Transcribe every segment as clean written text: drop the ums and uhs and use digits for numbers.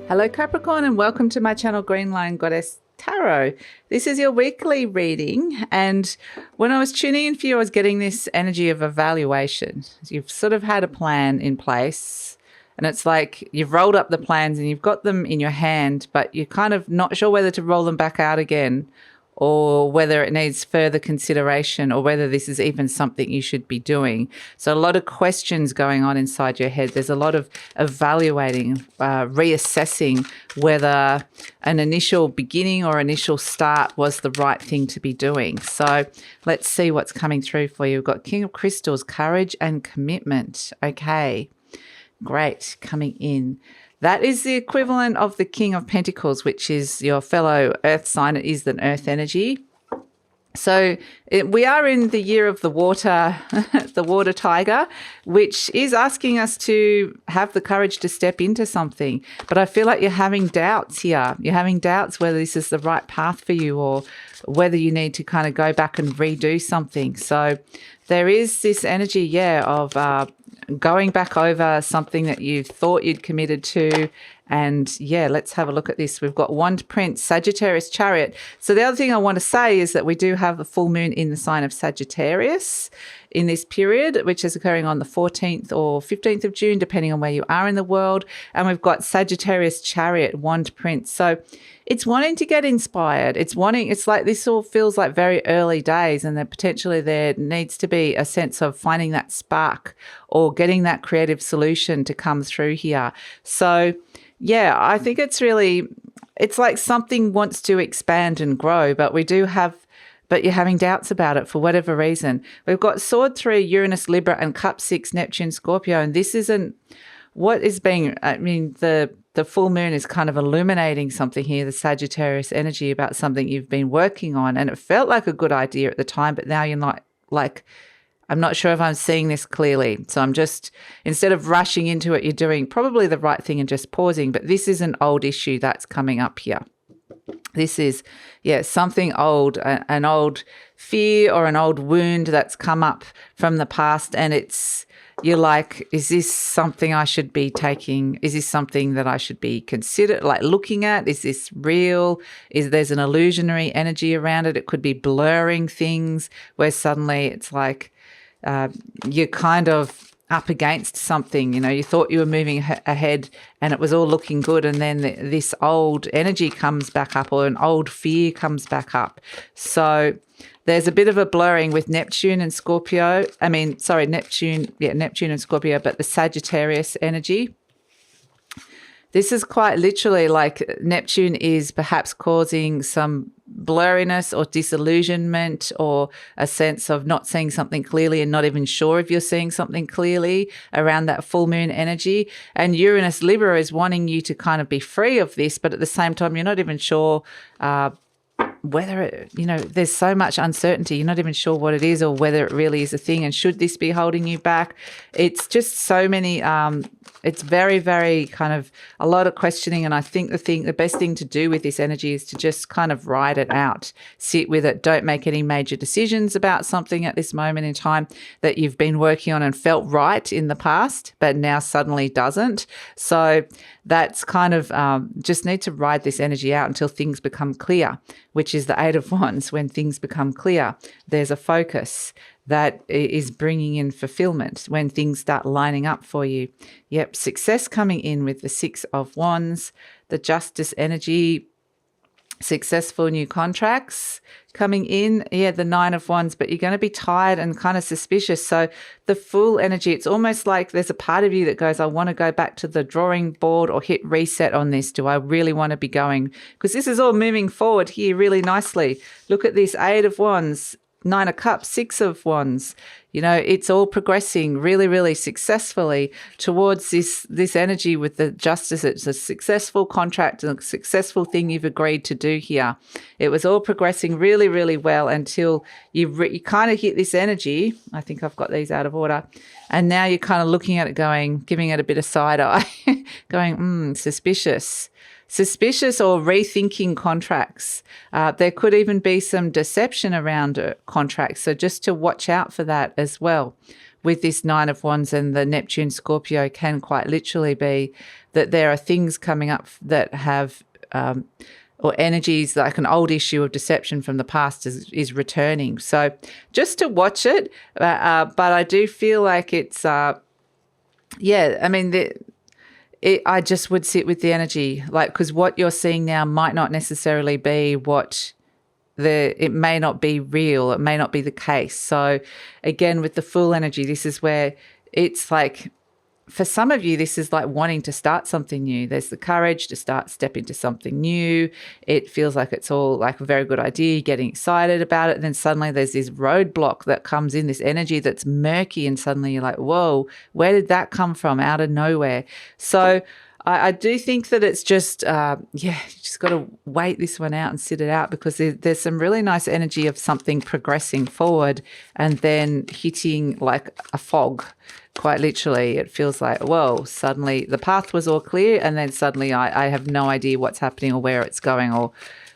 Hello Capricorn and welcome to my channel Green Lion Goddess Tarot. This is your weekly reading, and when I was tuning in for you I was getting this energy of evaluation. You've sort of had a plan in place and it's like you've rolled up the plans and you've got them in your hand, but you're kind of not sure whether to roll them back out again or whether it needs further consideration or whether this is even something you should be doing. So a lot of questions going on inside your head. There's a lot of evaluating, reassessing whether an initial beginning or initial start was the right thing to be doing. So let's see what's coming through for you. We've got King of Crystals, courage and commitment. Okay, great, coming in. That is the equivalent of the King of Pentacles, which is your fellow earth sign. It is an earth energy. So we are in the year of the water, the water tiger, which is asking us to have the courage to step into something. But I feel like you're having doubts here. You're having doubts whether this is the right path for you or whether you need to kind of go back and redo something. So there is this energy, yeah, of going back over something that you thought you'd committed to. And yeah, let's have a look at this. We've got Wand Prince, Sagittarius, Chariot. So the other thing I want to say is that we do have a full moon in the sign of Sagittarius in this period, which is occurring on the 14th or 15th of June, depending on where you are in the world. And we've got Sagittarius, Chariot, Wand Prince. So it's wanting to get inspired. It's like this all feels like very early days, and that potentially there needs to be a sense of finding that spark or getting that creative solution to come through here. So yeah, I think it's like something wants to expand and grow, but you're having doubts about it for whatever reason. We've got Sword 3, Uranus, Libra, and Cup 6, Neptune, Scorpio, and this isn't what is being, I mean, the full moon is kind of illuminating something here, the Sagittarius energy, about something you've been working on, and it felt like a good idea at the time, but now you're not like, I'm not sure if I'm seeing this clearly. So I'm just, instead of rushing into it, you're doing probably the right thing and just pausing. But this is an old issue that's coming up here. This is, yeah, something old, an old fear or an old wound that's come up from the past. And you're like, is this something I should be taking? Is this something that I should be looking at? Is this real? There's an illusionary energy around it? It could be blurring things where suddenly it's like, you're kind of up against something, you thought you were moving ahead and it was all looking good, and then this old energy comes back up or an old fear comes back up. So there's a bit of a blurring with Neptune and Scorpio. Neptune and Scorpio, but the Sagittarius energy. This is quite literally like Neptune is perhaps causing some blurriness or disillusionment or a sense of not seeing something clearly and not even sure if you're seeing something clearly around that full moon energy. And Uranus, Libra is wanting you to kind of be free of this, but at the same time, you're not even sure whether there's so much uncertainty. You're not even sure what it is or whether it really is a thing. And should this be holding you back? It's just so many, it's very, very kind of a lot of questioning. And I think the best thing to do with this energy is to just kind of ride it out, sit with it. Don't make any major decisions about something at this moment in time that you've been working on and felt right in the past, but now suddenly doesn't. So that's kind of just need to ride this energy out until things become clear, which is the Eight of Wands. When things become clear, there's a focus that is bringing in fulfillment when things start lining up for you. Yep, success coming in with the Six of Wands, the Justice energy, successful new contracts coming in. Yeah, the Nine of Wands, but you're going to be tired and kind of suspicious. So the Fool energy, it's almost like there's a part of you that goes, I want to go back to the drawing board or hit reset on this. Do I really want to be going? Because this is all moving forward here really nicely. Look at this, Eight of Wands, Nine of Cups, Six of Wands. It's all progressing really, really successfully towards this energy with the Justice. It's a successful contract and a successful thing you've agreed to do here. It was all progressing really, really well until you kind of hit this energy. I think I've got these out of order. And now you're kind of looking at it going, giving it a bit of side eye, going, suspicious. Suspicious or rethinking contracts. There could even be some deception around contracts, so just to watch out for that as well. with this Nine of Wands and the Neptune Scorpio can quite literally be that there are things coming up that have or energies, like an old issue of deception from the past is returning. So just to watch it, but I do feel like it's, I mean, I just would sit with the energy, like, because what you're seeing now might not necessarily be it may not be real. It may not be the case. So again, with the Fool energy, this is where it's like, for some of you, this is like wanting to start something new. There's the courage to step into something new. It feels like it's all like a very good idea, you're getting excited about it. And then suddenly there's this roadblock that comes in, this energy that's murky. And suddenly you're like, whoa, where did that come from out of nowhere? So I do think that it's just, you just got to wait this one out and sit it out, because there's some really nice energy of something progressing forward and then hitting like a fog. Quite literally, it feels like, whoa, suddenly the path was all clear and then suddenly I have no idea what's happening or where it's going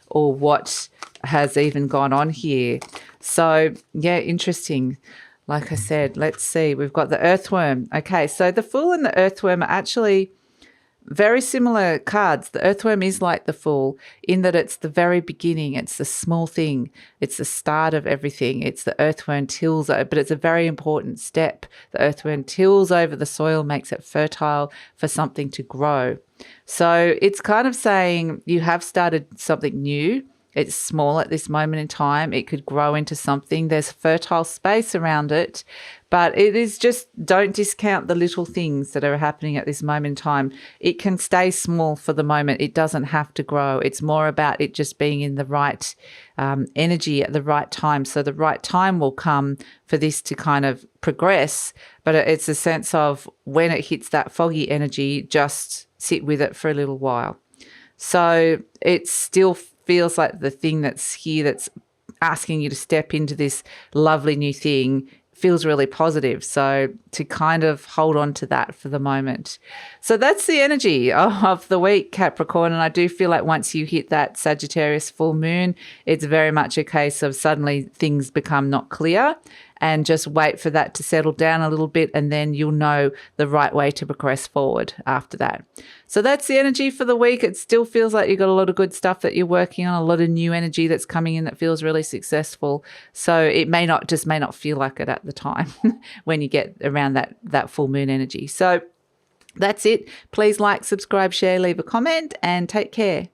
or what has even gone on here. So, yeah, interesting. Like I said, let's see. We've got the Earthworm. Okay, so the Fool and the Earthworm are actually very similar cards. The Earthworm is like the Fool in that it's the very beginning. It's the small thing. It's the start of everything. It's the Earthworm tills, but it's a very important step. The Earthworm tills over the soil, makes it fertile for something to grow. So it's kind of saying you have started something new. It's small at this moment in time. It could grow into something. There's fertile space around it, but it is just, don't discount the little things that are happening at this moment in time. It can stay small for the moment. It doesn't have to grow. It's more about it just being in the right energy at the right time. So the right time will come for this to kind of progress, but it's a sense of when it hits that foggy energy, just sit with it for a little while. So it still feels like the thing that's here that's asking you to step into this lovely new thing feels really positive. So to kind of hold on to that for the moment. So that's the energy of the week, Capricorn. And I do feel like once you hit that Sagittarius full moon, it's very much a case of suddenly things become not clear, and just wait for that to settle down a little bit, and then you'll know the right way to progress forward after that. So that's the energy for the week. It still feels like you've got a lot of good stuff that you're working on, a lot of new energy that's coming in that feels really successful. So it may not feel like it at the time when you get around that full moon energy. So that's it. Please like, subscribe, share, leave a comment, and take care.